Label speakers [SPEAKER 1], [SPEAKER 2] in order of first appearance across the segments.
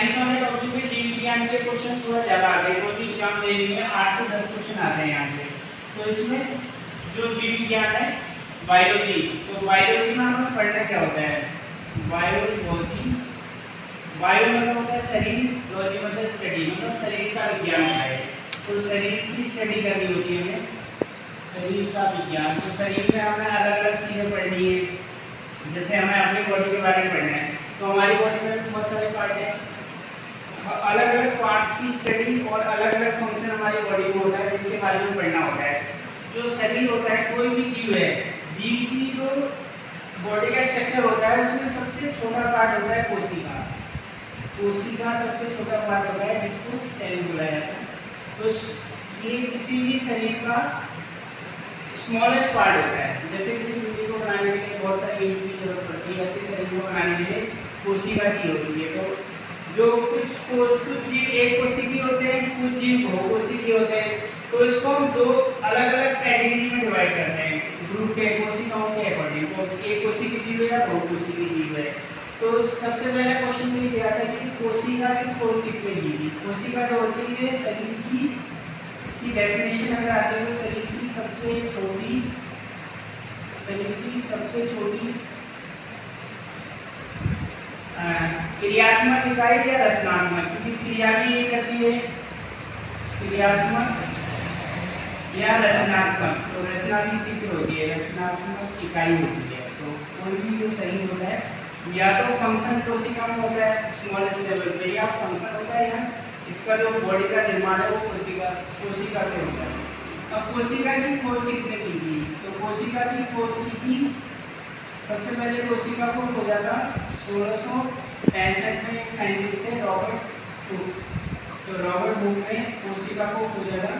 [SPEAKER 1] Science वाले topic में जीव विज्ञान के क्वेश्चन थोड़ा ज़्यादा आ गए, क्योंकि एग्जाम दे रही है 8 से 10 क्वेश्चन आते हैं यहाँ पे। तो इसमें जो जीव विज्ञान है बायोलॉजी, तो बायोलॉजी में हमें पढ़ना क्या होता है, बायोलॉजी, बायो मतलब होता है शरीर, लॉजी मतलब स्टडी, मतलब शरीर का विज्ञान है। तो शरीर की स्टडी करनी होती है हमें, शरीर का विज्ञान। तो शरीर में हमें अलग अलग चीज़ें पढ़नी है, जैसे हमें अपनी बॉडी के बारे में पढ़ना है, तो हमारी बॉडी में बहुत सारे पार्ट हैं, अलग अलग पार्ट्स की स्टडी और अलग अलग फंक्शन हमारी बॉडी में होता है, जिनके बारे में पढ़ना होता है। जो शरीर होता है, कोई भी जीव है, जीव की जो बॉडी का स्ट्रक्चर होता है उसमें सबसे छोटा पार्ट होता है कोशिका। कोशिका सबसे छोटा पार्ट होता है, जिसको सेल बोला जाता है। तो ये किसी भी शरीर का स्मॉलेस्ट पार्ट होता है। जैसे किसी मूर्ति को बनाने के लिए बहुत सारी यूनिट की जरूरत पड़ती है, ऐसे शरीर को बनाने के लिए कोशिका चाहिए होती है। तो जो कुछ जीव एक कोशिकी होते हैं, कुछ जीव बहुकोशिकीय होते हैं। तो इसको हम दो अलग अलग कैटेगरी में डिवाइड करते हैं, ग्रुप के कोशिकाओं के अकॉर्डिंग। तो एक कोशिकीय जीव है या बहुकोशिकीय जीव है। तो सबसे पहला क्वेश्चन ये दिया था कि कोशिका की खोज किसने की थी। कोशिका जो होती है शरीर की, इसकी डेफिनेशन अगर आती है तो शरीर की सबसे छोटी क्रियात्मक इकाई या रचनात्मक, क्योंकि क्रिया भी ये करती है, क्रियात्मक या रचनात्मक। तो रचना भी इसी से होती है, रचनात्मक इकाई होती है। तो कोई भी जो शरीर होता है, या तो फंक्शन कोशिका में होता है स्मॉलेस्ट लेवल पे, या फंक्शन होता है, या इसका जो बॉडी का निर्माण है वो कोशिका से होता है। अब कोशिका की खोज किसने की थी, तो कोशिका की खोज की थी सबसे पहले कोशिका को खोजा था 1665 में एक साइंटिस्ट थे रॉबर्ट हुक। तो रॉबर्ट हुक ने कोशिका को खोजा था,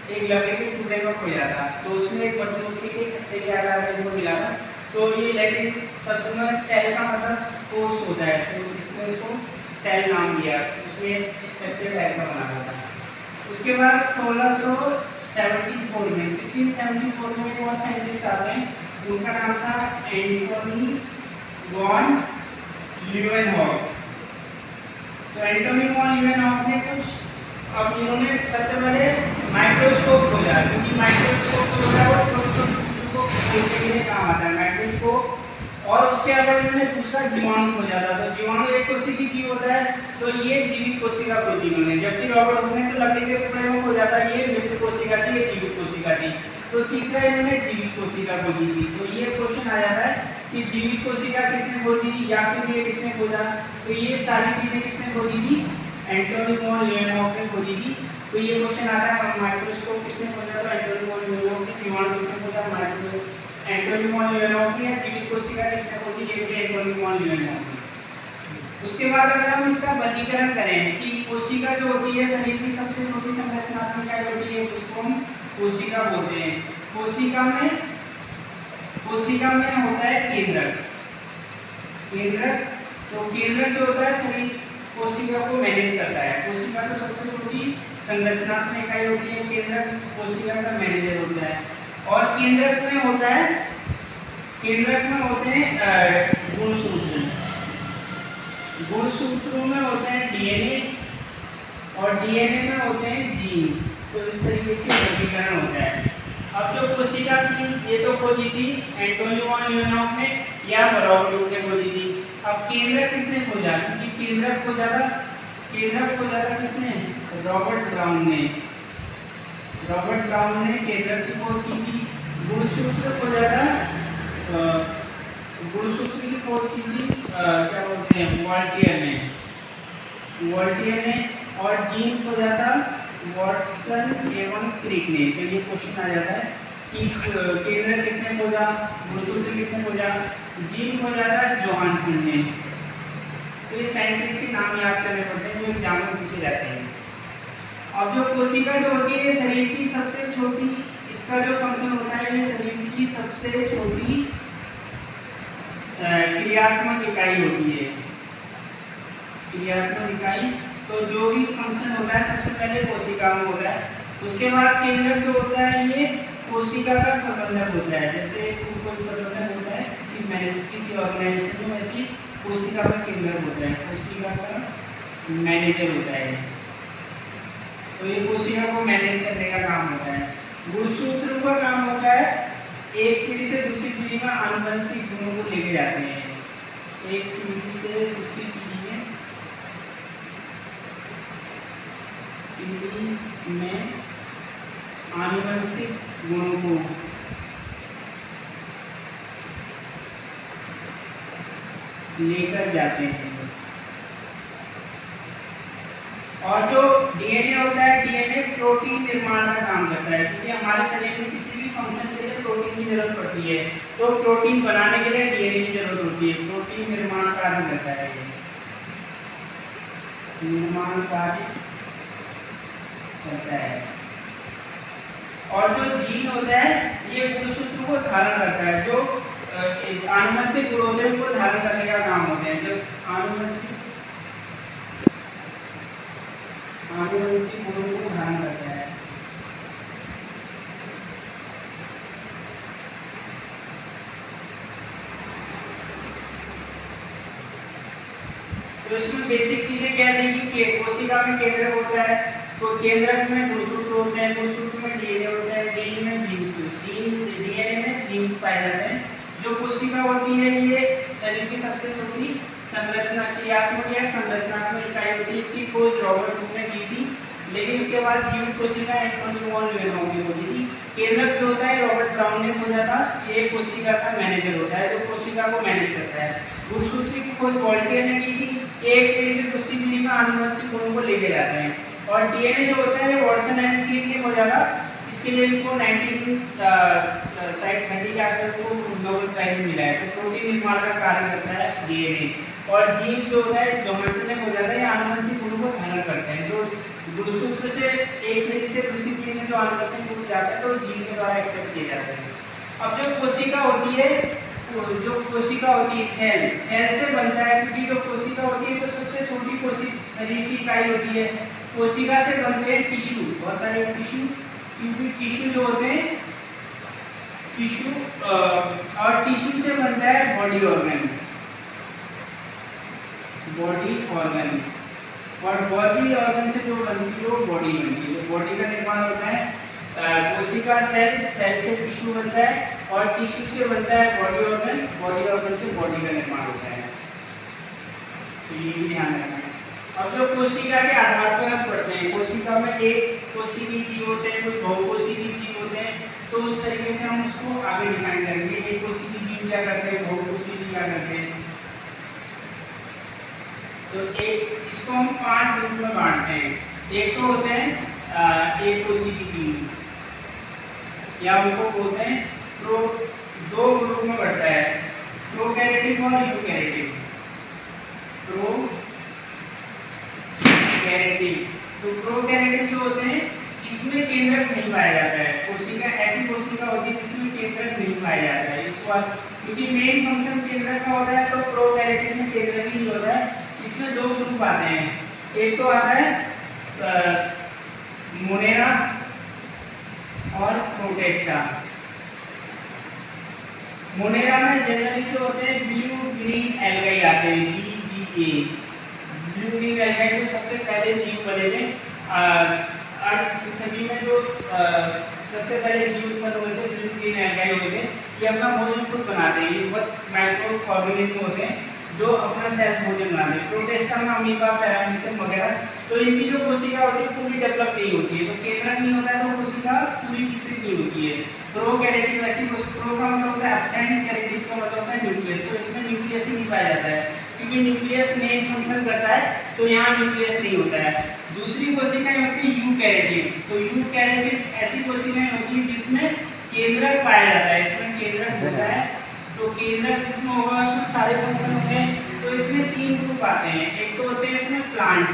[SPEAKER 1] एक लकड़ी के टुकड़े में खोजा था। तो उसमें एक मधुमक्खी के छत्ते के आकार में मिला था। तो ये लैटिन शब्द में सेल का मतलब कोश होता है, तो इसमें इसको सेल नाम दिया, उसमें स्ट्रक्चर टाइप का बना हुआ था। उसके बाद 1674 में एक और साइंटिस्ट आते हैं, उनका नाम था एंटोनी वॉन ल्यूवेनहॉक। तो एंटोनी वॉन ल्यूवेनहॉक ने अब इन्होंने सबसे पहले माइक्रोस्कोप खोजा, क्योंकि माइक्रोस्कोप जो है वो को देखने के लिए काम आता है, माइक्रोस्कोप। और उसके अलावा इन्होंने दूसरा जीवाणु खोजा था। तो जीवाणु एक कोशिकीय जीव होता है, तो ये जीवित कोशिका को जीवन है। जबकि रॉबर्ट हुक ने तो लकड़ी के टुकड़े में खोजा था, ये मृत कोशिका थी, ये जीवित कोशिका थी। तो तीसरा इन्होंने जीवित कोशिका खोजी थी। तो ये क्वेश्चन आ जाता है कि जीवित कोशिका किसने खोजी या फिर ये किसने खोजा। तो ये सारी चीजें किसने खोजी थी, एंटोनी वॉन ल्यूवेनहॉक ने खोजी थी। तो ये क्वेश्चन आता है माइक्रोस्कोप किसने खोजा था, एंटोनी वॉन ल्यूवेनहॉक ने। जीवाणु किसने खोजा, एंटोनी वॉन ल्यूवेनहॉक ने। जीवित कोशिका किसने खोजी, ये भी एंटोनी वॉन ल्यूवेनहॉक ने। उसके बाद अगर हम इसका वर्गीकरण करें कि कोशिका जो होती है शरीर की सबसे छोटी संरचनात्मक इकाई होती है, उसको हम कोशिका बोलते हैं। कोशिका में होता है केंद्रक। तो केंद्रक जो होता है शरीर कोशिका को मैनेज करता है। कोशिका तो सबसे छोटी संरचनात्मक इकाई होती है, केंद्रक कोशिका का मैनेजर होता है। और केंद्रक में होते हैं गुणसूत्र। गुणसूत्रों में होते हैं डीएनए, और डीएनए में होते हैं जीन्स। तो इस तरीके के वर्गीकरण होता है। अब जो कोशिका थी ये तो खोजी थी एंटोनी वॉन ल्यूवेनहॉक ने या रॉबर्ट हुक ने खोजी थी। अब केंद्रक किसने खोजा, क्योंकि केंद्रक खोजा था किसने, रॉबर्ट ब्राउन ने केंद्रक की खोज की थी। गुणसूत्र खोजा था, गुणसूत्र की खोज की थी क्या बोलते हैं, वॉल्टियर ने। और जीन खोजा था वॉटसन एवं क्रिक ने। तो ये क्वेश्चन आ जाता है कि केंद्रक किसने खोजा, गुणसूत्र किसने खोजा, जीन खोजा था जोहानसन ने। तो ये साइंटिस्ट के नाम याद करने पड़ते हैं जो एग्जाम में पूछे जाते हैं। अब जो कोशिका जो होती है शरीर की सबसे छोटी, इसका जो फंक्शन होता है ये शरीर की सबसे छोटी क्रियात्मक इकाई होती है। क्रियात्मक इकाई, तो जो भी फंक्शन होता है सबसे पहले कोशिका में होता है। उसके बाद केंद्रक जो होता है ये कोशिका का प्रबंधक होता है। जैसे कोई प्रबंधक होता है किसी ऑर्गेनाइजेशन में, वैसी कोशिका का केंद्रक होता है। कोशिका का मैनेजर होता है। तो ये कोशिका को मैनेज करने का काम होता है। गुणसूत्र का काम होता है एक पीढ़ी से दूसरी पीढ़ी में आनुवंशिक गुणों को लेके जाते हैं। एक पीढ़ी से दूसरी पीढ़ी में आनुवंशिक गुणों को लेकर जाते हैं। और जो डीएनए होता है, डीएनए प्रोटीन निर्माण का काम करता है, क्योंकि हमारे शरीर में किसी भी फंक्शन के लिए प्रोटीन की जरूरत पड़ती है। तो प्रोटीन बनाने के लिए डीएनए की जरूरत होती है। प्रोटीन निर्माण कार्य करता है, ये निर्माण कार्य करता है। और जो जीन होता है ये गुणसूत्र को धारण करता है। जो आनुवंशिक गुण होते हैं उनको धारण करने का काम होता है। जब आनुवंशिक गुणों को धारण करता है। तो इसमें बेसिक चीजें क्या देंगी कि कोशिका में केंद्रक होता है, तो केंद्रक में गुणसूत्र होते हैं, गुणसूत्र में डीएनए होता है, डीएनए में जीन्स, डीएनए में जीन्स पाए जाते हैं। जो कोशिका होती है ये शरीर की सबसे छोटी संरचना क्रियात्मक या संरचनात्मक इकाई होती है। इसकी खोज रॉबर्ट हुक ने की थी, लेकिन उसके बाद जीवित कोशिका एंटोनी वॉन लेवेनॉफ की होती थी। केंद्रक जो होता है रॉबर्ट ब्राउन ने खोजा था। ये कोशिका का मैनेजर होता है जो कोशिका को मैनेज करता है। गुणसूत्र की खोज वॉल्टियर ने की थी। एक पीढ़ी से दूसरी पीढ़ी में आनुवंशिक गुणों को लेके जाते हैं। और डीएनए जो होता है वॉटसन एंड क्रिक ने खोजा था। इसके लिए इनको 1930 के आसपास को नोबेल प्राइज मिला है। तो प्रोटीन निर्माण का कार्य करता है डीएनए। और जीन जो होता है जोहानसन ने खोजा था, ये आनुवंशिक गुणों को धारण करते हैं। जो गुणसूत्र से एक पीढ़ी से दूसरी पीढ़ी में जो आनुवंशिक गुण जाते हैं तो जीन के द्वारा एक्सेप्ट किए जाते हैं। अब जो कोशिका होती है सेल से बनता है, क्योंकि जो कोशिका होती है तो सबसे छोटी शरीर की इकाई होती है। कोशिका से बनते हैं टिश्यू, बहुत सारे टिश्यू, क्योंकि टिश्यू जो होते हैं टिश्यू और टिश्यू से बनता है बॉडी ऑर्गन और बॉडी ऑर्गन से जो बनती है वो बॉडी बनती है। तो बॉडी का निर्माण होता है कोशिका सेल से टिश्यू बनता है और टिश्यू से बनता है बॉडी ऑर्गन से बॉडी का निर्माण होता है। तो ये भी ध्यान रखना है। अब जो कोशिका के आधार पर हम पढ़ते हैं, कोशिका में एक कोशिकीय जीव होते हैं, कुछ बहुकोशिकीय जीव होते हैं, तो उस तरीके से हम उसको आगे डिफाइन करेंगे। एक कोशिकीय जीव क्या करते हैं, बहुकोशिकीय क्या करते हैं। तो इसको हम 5 ग्रुप में बांटते हैं। एक तो होते हैं एक कोशिकीय जीव, या उनको बोलते हैं दो ग्रुप में बढ़ता है, प्रोकैरियोटिक और यूकैरियोटिक। तो प्रोकैरियोटिक जो होते हैं इसमें केंद्रक नहीं पाया जाता है। कोशिका ऐसी कोशिका होती है जिसमें केंद्रक नहीं पाया जाता है। इस बार क्योंकि मेन फंक्शन केंद्रक का होता है, तो प्रोकैरियोटिक में केंद्रक ही नहीं होता है। इसमें 2 ग्रुप आते हैं। एक तो आता है मोनेरा और प्रोटेस्टा। मोनेरा में जनरली जो होते हैं ब्लू ग्रीन एल्गाई आते हैं, BGA। ब्लू ग्रीन एल्गाई जो सबसे पहले जीव बने थे पृथ्वी में, जो सबसे पहले जीव उत्पन्न हुए थे ब्लू ग्रीन एल्गाई हुए थे। ये अपना भोजन खुद बनाते हैं। ये बहुत माइक्रो ऑर्गेनिज्म होते हैं जो अपना सेल्फ भोजन बनाते हैं। प्रोटेस्टा में अमीबा, पैरामीशियम वगैरह। तो इनकी जो कोशिका होती है पूरी डेवलप नहीं होती है, तो केंद्रक नहीं होता है, तो कोशिका पूरी विकसित नहीं होती है। प्रोकैरियोटिक वैसी प्रो का मतलब होता है एब्सेंट, कैरियोटिक का मतलब होता है न्यूक्लियस। तो इसमें न्यूक्लियस ही नहीं पाया जाता है, क्योंकि न्यूक्लियस मेन फंक्शन करता है, तो यहाँ न्यूक्लियस नहीं होता है। दूसरी कोशिकाएं होती है यूकैरियोटिक। तो यूकैरियोटिक ऐसी कोशिकाएं होती है जिसमें केंद्रक पाया जाता है। इसमें केंद्रक होता है, तो केंद्रक जिसमें होगा उसमें सारे फंक्शन होते हैं। तो इसमें 3 ग्रुप आते हैं। एक तो होते हैं इसमें प्लांट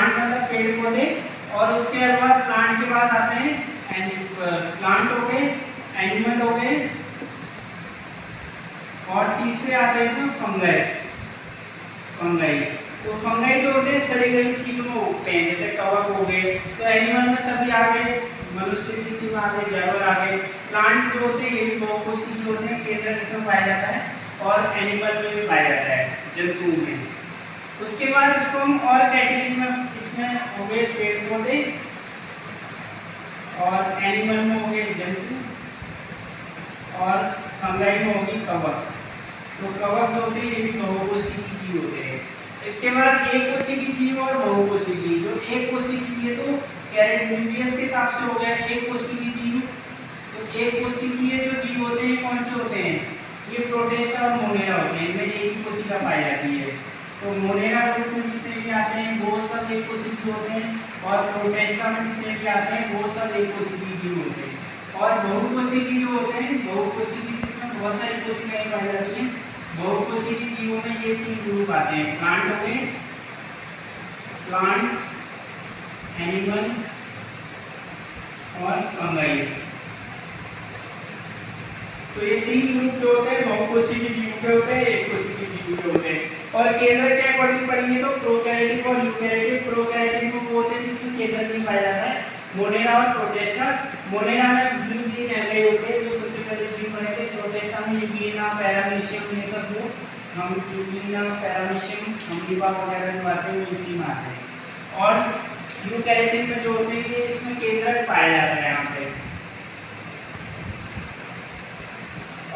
[SPEAKER 1] मतलब पेड़ पौधे, और उसके बाद प्लांट के बाद आते हैं प्लांट हो गए, एनिमल हो गए, और तीसरे आते हैं इसमें फंगाई। तो फंगाई जो होते हैं सड़ी गली चीजों में उगते हैं, जैसे कवक हो गए। तो एनिमल में सभी आ गए, मनुष्य किसी में आ गए, जानवर आ गए। प्लांट जो होते हैं ये भी बहुकोशिकीय होते हैं, केंद्रक इसमें पाया जाता है, और एनिमल में भी पाया जाता है, जंतु में। उस उसके बाद उसको हम और कैटेगरी में, इसमें हो गए पेड़ पौधे और एनिमल में हो गए जंतु और फंगाई में होगी कवक। तो कवक जो होते हैं ये भी बहुकोशिकीय जीव होते हैं। इसके बाद एक कोशिकीय जीव और बहुकोशिकीय। जो एक कोशिकीय है तो कैरेटोनियस के हिसाब से हो गया एक कोशिकीय जीव। तो एक कोशिकीय जो जीव होते हैं कौन से होते हैं, ये प्रोटिस्टा और मोनेरा होते हैं, इनमें एक ही कोशिका पाई जाती है। तो मोनेरा ग्रुप में जितने भी आते हैं वो सब एक कोशिकीय होते हैं और प्रोटिस्टा में जितने भी आते हैं वो सब एक कोशिकीय जीव होते हैं। और बहुकोशिकीय जो होते हैं, बहुकोशिकीय जिसमें बहुत सारी कोशिकाएं पाई जाती हैं, बहुकोशिकीय जीवों में ये तीन ग्रुप आते हैं, प्लांट हो गए, प्लांट, एनिमल और फंगाई। तो ये तीन ग्रुप जो होते हैं बहुकोशिकीय जीव के होते हैं, एक कोशिकीय जीव के होते हैं। और केंद्र के अकॉर्डिंग पढ़ेंगे तो प्रोकैरियोटिक और यूकैरियोटिक। प्रोकैरियोटिक ग्रुप होते हैं जिसमें केंद्र नहीं पाया जाता है, मोनेरा और प्रोटिस्टा। मोनेरा में यूग्लिन एल्गाई होते हैं जो सबसे पहले जीव बने थे। प्रोटिस्टा में यूग्लिना, पैरामीशियम, ये सब जो हम यूग्लिना, पैरामीशियम, अमीबा वगैरह जो आते हैं वो इसी में आते हैं। और यूकैरियोटिक में जो होते हैं ये इसमें केंद्र पाया जाता है यहाँ पे।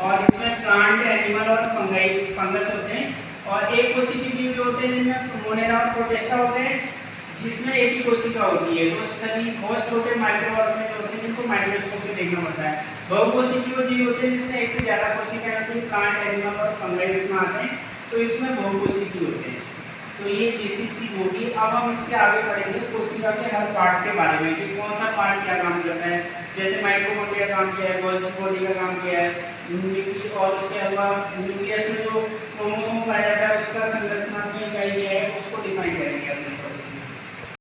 [SPEAKER 1] और इसमें प्लांट, एनिमल और फंगस होते हैं। और एक कोशिकीय जीव जो होते हैं जिनमें मोनेरा और प्रोटिस्टा होते हैं जिसमें एक ही कोशिका होती है। तो सभी बहुत छोटे माइक्रो ऑर्गेनिज्म होते हैं जिनको माइक्रोस्कोप से देखना पड़ता है। बहुकोशिकीय जीव होते हैं जिसमें एक से ज्यादा कोशिकाएं होती हैं, प्लांट, एनिमल और फंगाई इसमें आते हैं, तो इसमें बहुकोशिकीय होते हैं। तो ये बेसिक चीज होगी। अब हम इसके आगे पढ़ेंगे कोशिका के हर पार्ट के बारे में कि कौन सा पार्ट क्या काम करता है। जैसे माइटोकॉन्ड्रिया काम किया है, गोल्गी बॉडी का काम किया है, और उसके अलावा न्यूक्लियस में जो क्रोमोसोम पाया जाता है उसका संरचना